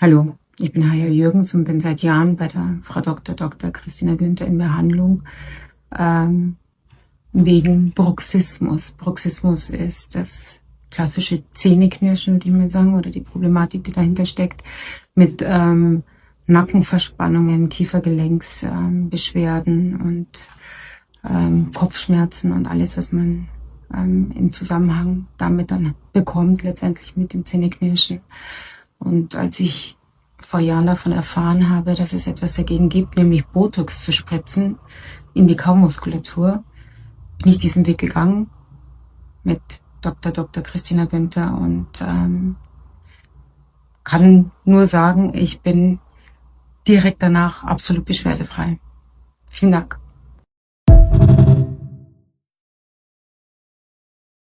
Hallo, ich bin Haya Jürgens und bin seit Jahren bei der Frau Dr. Christina Günther in Behandlung wegen Bruxismus. Bruxismus ist das klassische Zähneknirschen, würde ich mal sagen, oder die Problematik, die dahinter steckt, mit Nackenverspannungen, Kiefergelenksbeschwerden und Kopfschmerzen und alles, was man im Zusammenhang damit dann bekommt, letztendlich mit dem Zähneknirschen. Und als ich vor Jahren davon erfahren habe, dass es etwas dagegen gibt, nämlich Botox zu spritzen in die Kaumuskulatur, bin ich diesen Weg gegangen mit Dr. Christina Günther und kann nur sagen, ich bin direkt danach absolut beschwerdefrei. Vielen Dank.